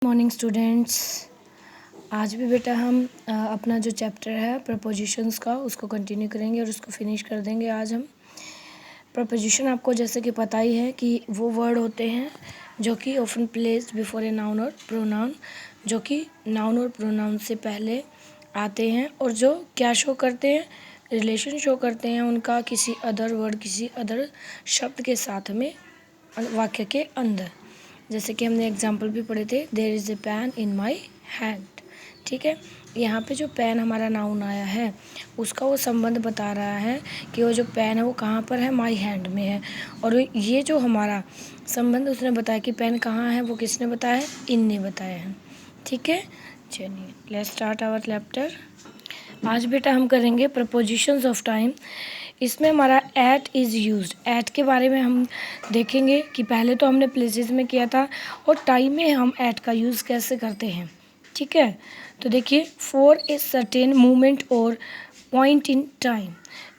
Morning students. आज भी बेटा हम अपना जो चैप्टर है प्रपोजिशंस का उसको कंटिन्यू करेंगे और उसको फिनिश कर देंगे। आज हम प्रपोजिशन, आपको जैसे कि पता ही है कि वो वर्ड होते हैं जो कि often placed before a noun और प्रोनाउन, जो कि नाउन और प्रोनाउन से पहले आते हैं और जो क्या शो करते हैं, रिलेशन शो करते हैं उनका किसी अदर वर्ड, किसी अदर शब्द के साथ में वाक्य के अंदर। जैसे कि हमने एग्जाम्पल भी पढ़े थे, there is a pen in my hand. ठीक है, यहाँ पे जो पेन हमारा नाउन आया है उसका वो संबंध बता रहा है कि वो जो पेन है वो कहाँ पर है, माई हैंड में है। और ये जो हमारा संबंध उसने बताया कि पेन कहाँ है, वो किसने बताया है, इन ने बताया है। ठीक है, चलिए लेट्स स्टार्ट आवर चैप्टर। आज बेटा हम करेंगे प्रपोजिशंस ऑफ टाइम। इसमें हमारा एट इज़ यूज्ड, एट के बारे में हम देखेंगे कि पहले तो हमने प्लेसेस में किया था और टाइम में हम एट का यूज़ कैसे करते हैं। ठीक है, तो देखिए, फॉर ए सर्टेन मोमेंट और पॉइंट इन टाइम।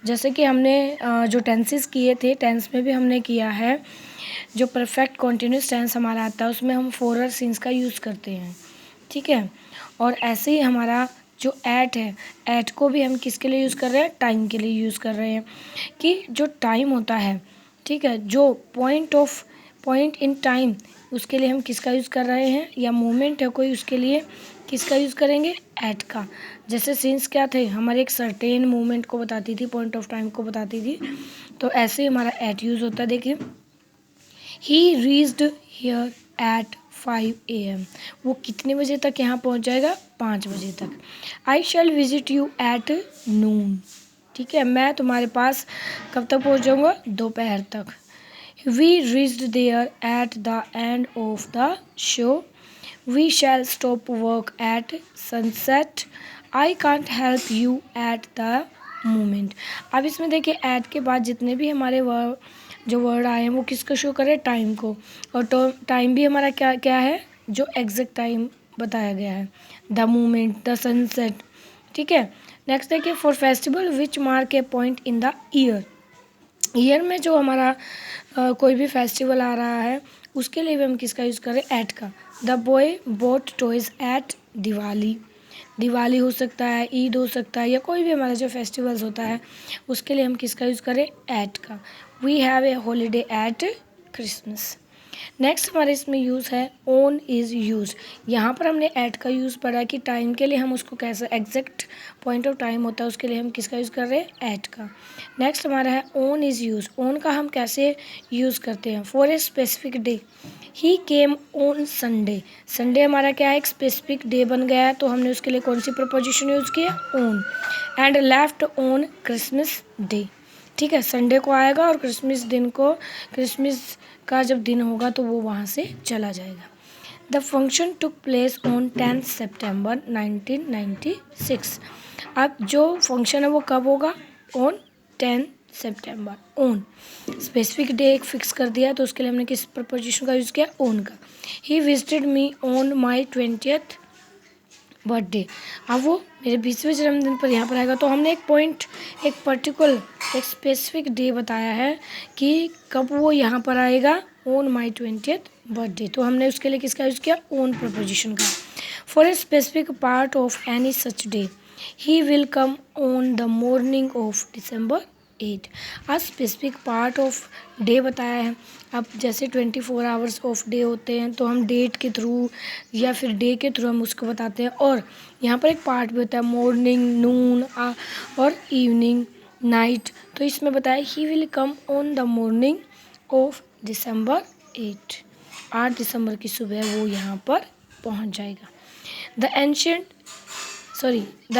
जैसे कि हमने जो टेंसेस किए थे, टेंस में भी हमने किया है, जो परफेक्ट कॉन्टिन्यूस टेंस हमारा आता है उसमें हम फॉर और सिंस का यूज़ करते हैं। ठीक है, और ऐसे ही हमारा जो एट है, एट को भी हम किसके लिए यूज़ कर रहे हैं, टाइम के लिए यूज़ कर रहे हैं। कि जो टाइम होता है, ठीक है, जो पॉइंट इन टाइम, उसके लिए हम किसका यूज़ कर रहे हैं, या मोमेंट है कोई, उसके लिए किसका यूज़ करेंगे, एट का। जैसे सिंस क्या थे, हमारे एक सर्टेन मोमेंट को बताती थी, पॉइंट ऑफ टाइम को बताती थी, तो ऐसे ही हमारा एट यूज़ होता है। देखिए, ही रीच्ड हियर एट 5 AM। वो कितने बजे तक यहाँ पहुँच जाएगा, 5 बजे तक। आई शैल विजिट यू एट नून। ठीक है, मैं तुम्हारे पास कब तक पहुँच जाऊँगा, दोपहर तक। We reached there at the end of the show. We shall stop work at sunset. I can't help you at the moment. अब इसमें देखिए, एट के बाद जितने भी हमारे जो वर्ड आए हैं वो किसको शो करे, टाइम को। और तो टाइम भी हमारा क्या क्या है, जो एग्जैक्ट टाइम बताया गया है, द मोमेंट, द सनसेट। ठीक है, नेक्स्ट देखिए, for festival which mark A point in the year. Year में जो हमारा कोई भी फेस्टिवल आ रहा है उसके लिए भी हम किसका यूज़ करें, एट का। The boy bought toys at Diwali. Diwali हो सकता है, ईद हो सकता है, या कोई भी हमारा जो फेस्टिवल्स होता है उसके लिए हम किसका यूज़ करें, एट का। We have a holiday at Christmas. Next हमारे इसमें यूज़ है ओन इज़ यूज। यहाँ पर हमने एट का यूज़ पढ़ा कि टाइम के लिए हम उसको कैसे, एग्जैक्ट पॉइंट ऑफ टाइम होता है उसके लिए हम किसका यूज़ कर रहे हैं, एट का। नेक्स्ट हमारा है ओन इज़ यूज। ओन का हम कैसे यूज़ करते हैं, for a specific day. He came on Sunday. Sunday हमारा क्या है, एक स्पेसिफिक डे बन गया है, तो हमने उसके लिए कौन सी प्रपोजिशन यूज़ की है, own. And left on Christmas day. ठीक है, संडे को आएगा और क्रिसमस दिन को, क्रिसमस का जब दिन होगा तो वो वहाँ से चला जाएगा। The function took place on 10 सितंबर 1996। अब जो फंक्शन है वो कब होगा, on 10 September. On specific day एक फिक्स कर दिया, तो उसके लिए हमने किस प्रपोजिशन का यूज़ किया, ऑन का। He visited me on my 20th birthday. अब वो मेरे 20वें जन्मदिन पर यहाँ पर आएगा, तो हमने एक पॉइंट, एक पर्टिकुलर, एक स्पेसिफिक डे बताया है कि कब वो यहाँ पर आएगा, ऑन माई 20th बर्थडे। तो हमने उसके लिए किसका यूज़ किया, ऑन प्रपोजिशन का। For a specific part of any such day, he will come on the morning of December 8। आज स्पेसिफिक पार्ट ऑफ डे बताया है। अब जैसे 24 आवर्स ऑफ डे होते हैं, तो हम डेट के थ्रू या फिर डे के थ्रू हम उसको बताते हैं। और यहाँ पर एक पार्ट भी होता है, मॉर्निंग, नून और इवनिंग, नाइट। तो इसमें बताया ही will come on the morning of December 8। 8 दिसंबर की सुबह वो यहाँ पर पहुँच जाएगा। The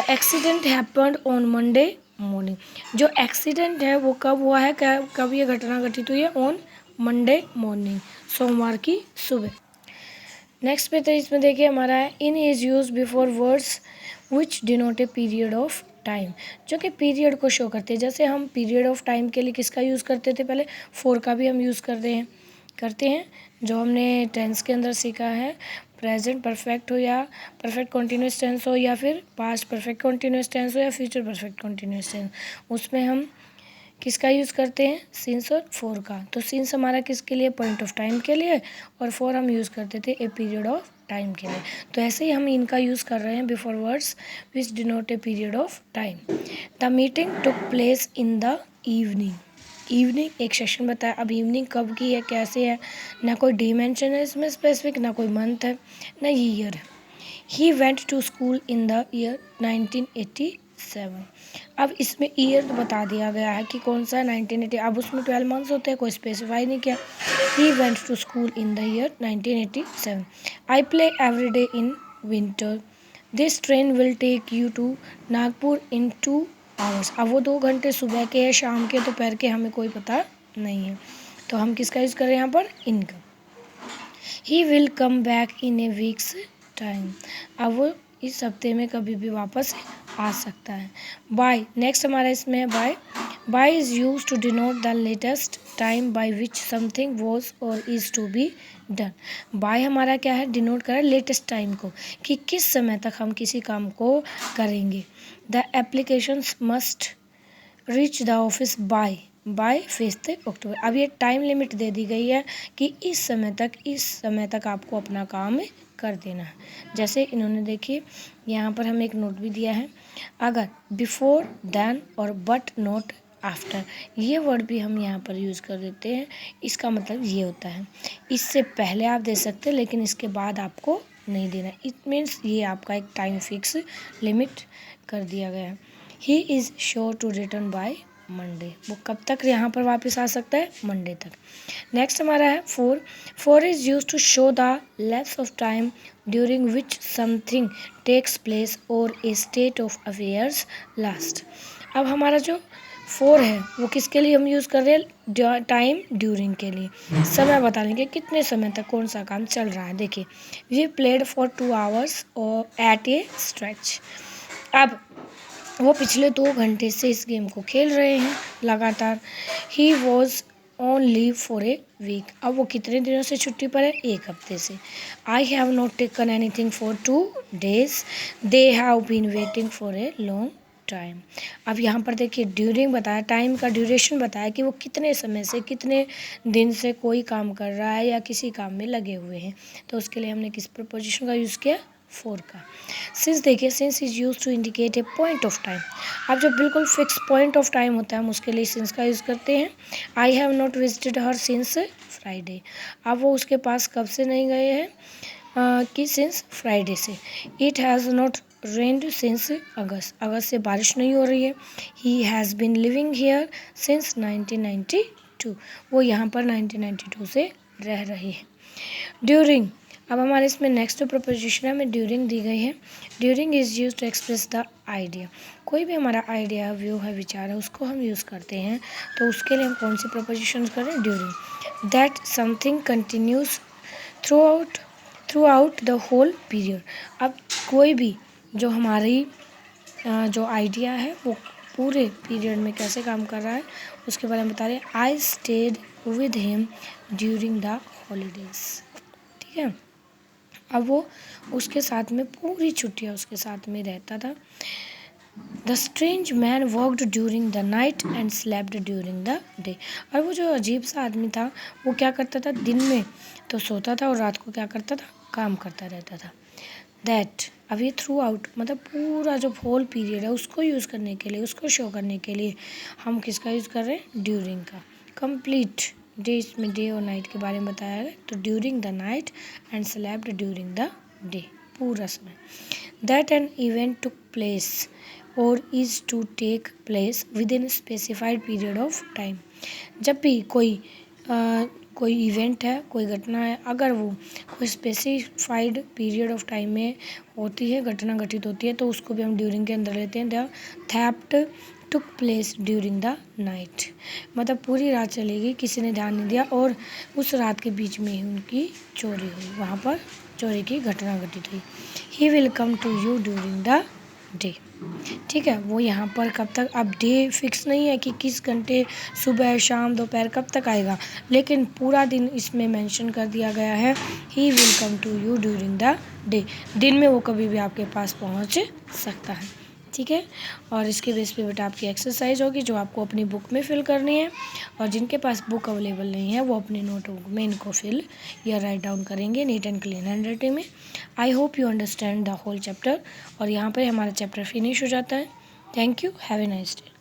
accident happened on Monday morning. जो एक्सीडेंट है वो कब हुआ है, कब ये घटना घटित हुई है, ऑन मंडे मॉर्निंग, सोमवार की सुबह। नेक्स्ट पे तो इसमें देखिए हमारा है in is use before words which denote a period of time, जो कि पीरियड को शो करते हैं। जैसे हम पीरियड ऑफ टाइम के लिए किसका यूज़ करते थे, पहले फोर का भी हम यूज़ करते हैं जो हमने टेंस के अंदर सीखा है। प्रेजेंट परफेक्ट हो, या परफेक्ट कॉन्टीन्यूस टेंस हो, या फिर पास्ट परफेक्ट कॉन्टीन्यूस टेंस हो, या फ्यूचर परफेक्ट कॉन्टीन्यूस टेंस, उसमें हम किसका यूज़ करते हैं, सिंस और फोर का। तो सिंस हमारा किसके लिए, पॉइंट ऑफ टाइम के लिए, और फोर हम यूज़ करते थे ए पीरियड ऑफ टाइम के लिए। तो ऐसे ही हम इनका यूज़ कर रहे हैं before words which denote a period of time. The meeting took place in the evening. Evening एक सेशन बताया। अब इवनिंग कब की है, कैसे है, ना कोई डे मेंशन है इसमें स्पेसिफिक, ना कोई मंथ है, ना ईयर है। He went to school in the year 1987। अब इसमें ईयर तो बता दिया गया है कि कौन सा 1980। अब उसमें 12 मंथ्स होते हैं, कोई स्पेसिफाई नहीं किया। He went to school in the year 1987। I play every day in winter. This train will take you to Nagpur in 2 hours। अब वो 2 घंटे सुबह के हैं, शाम के, दोपहर के, हमें कोई पता नहीं है। तो हम किसका यूज़ कर रहे हैं यहाँ पर, इनका। ही will come back in A weeks time. अब वो इस हफ्ते में कभी भी वापस आ सकता है। बाय, नेक्स्ट हमारा इसमें है by. By is use to denote the latest time by which something was or is to be done. By हमारा क्या है, डिनोट कर लेटेस्ट टाइम को, कि किस समय तक हम किसी काम को करेंगे। The applications must reach the office by 5 October. अब ये टाइम लिमिट दे दी गई है कि इस समय तक आपको अपना काम कर देना है। जैसे इन्होंने देखिए यहाँ पर हमें एक नोट भी दिया है, अगर बिफोर, देन और बट नॉट आफ्टर, ये वर्ड भी हम यहाँ पर यूज़ कर देते हैं। इसका मतलब ये होता है, इससे पहले आप दे सकते हैं लेकिन इसके बाद आपको नहीं देना। इट मीन्स ये आपका एक टाइम फिक्स लिमिट कर दिया गया है। He is sure to return by Monday. वो कब तक यहाँ पर वापस आ सकता है, मंडे तक। नेक्स्ट हमारा है 4। 4 is use to show the lapse of time during which something takes place और a state of affairs last. अब हमारा जो 4 है वो किसके लिए हम यूज़ कर रहे हैं, टाइम ड्यूरिंग के लिए। समय बताने के कितने समय तक कौन सा काम चल रहा है। देखिए, वी प्लेड फॉर 2 hours और एट ए स्ट्रेच। अब वो पिछले 2 घंटे से इस गेम को खेल रहे हैं लगातार। He was on leave for a week. अब वो कितने दिनों से छुट्टी पर है, 1 हफ्ते से। I have not taken anything for 2 days। They have been waiting for a long time. अब यहाँ पर देखिए ड्यूरिंग बताया, टाइम का ड्यूरेशन बताया कि वो कितने समय से, कितने दिन से कोई काम कर रहा है या किसी काम में लगे हुए हैं। तो उसके लिए हमने किस प्रपोजिशन का यूज़ किया, 4 का। सिंस देखिए, since is use to indicate a point of time. अब जब बिल्कुल फिक्स पॉइंट ऑफ टाइम होता है हम उसके लिए सिंस का यूज़ करते हैं। आई have not visited her since Friday. अब वो उसके पास कब से नहीं गए हैं, कि सिंस फ्राइडे से। It has not rained since August. अगस्त से बारिश नहीं हो रही है। He has been living here since 1992। वो यहाँ पर 1992 से रह रहे हैं। ड्यूरिंग, अब हमारे इसमें नेक्स्ट प्रपोजिशन है, हमें ड्यूरिंग दी गई है। During is use to express the idea. कोई भी हमारा आइडिया, व्यू है, विचार है, उसको हम यूज़ करते हैं। तो उसके लिए हम कौन सी प्रपोजिशन करें, during. That something continues throughout the whole period. अब कोई भी जो हमारी जो आइडिया है वो पूरे पीरियड में कैसे काम कर रहा है उसके बारे में बता रहे हैं। I stayed with him during the holidays. ठीक है, अब वो उसके साथ में पूरी छुट्टियाँ उसके साथ में रहता था। The strange man worked during the night and slept during the day. और वो जो अजीब सा आदमी था वो क्या करता था, दिन में तो सोता था और रात को क्या करता था, काम करता रहता था। दैट, अब ये थ्रू आउट मतलब पूरा जो होल पीरियड है उसको यूज़ करने के लिए, उसको शो करने के लिए हम किसका यूज़ कर रहे हैं, ड्यूरिंग का। कंप्लीट डे, इसमें डे और नाइट के बारे में बताया है। तो during the night and slept during the day, पूरा समय। That an event took place or is to take place within specified period of time. जब भी कोई इवेंट है, कोई घटना है, अगर वो कोई स्पेसिफाइड पीरियड ऑफ टाइम में होती है, घटना घटित होती है, तो उसको भी हम ड्यूरिंग के अंदर लेते हैं। The theft took place during the night, मतलब पूरी रात चलेगी, किसी ने ध्यान नहीं दिया और उस रात के बीच में ही उनकी चोरी हुई, वहाँ पर चोरी की घटना घटित हुई। He will come to you during the day. ठीक है, वो यहाँ पर कब तक, अब डे फिक्स नहीं है कि किस घंटे, सुबह, शाम, दोपहर कब तक आएगा, लेकिन पूरा दिन इसमें मेंशन कर दिया गया है। He will come to you during the day, दिन में वो कभी भी आपके पास पहुँच सकता है। ठीक है। और इसके बेस पे बेटा आपकी एक्सरसाइज होगी जो आपको अपनी बुक में फिल करनी है, और जिनके पास बुक अवेलेबल नहीं है वो अपनी नोटबुक में इनको फिल या राइट डाउन करेंगे नीट एंड क्लीन हैंडराइटिंग में। I hope you understand the whole chapter. और यहाँ पर हमारा चैप्टर फिनिश हो जाता है। Thank you, have a nice day.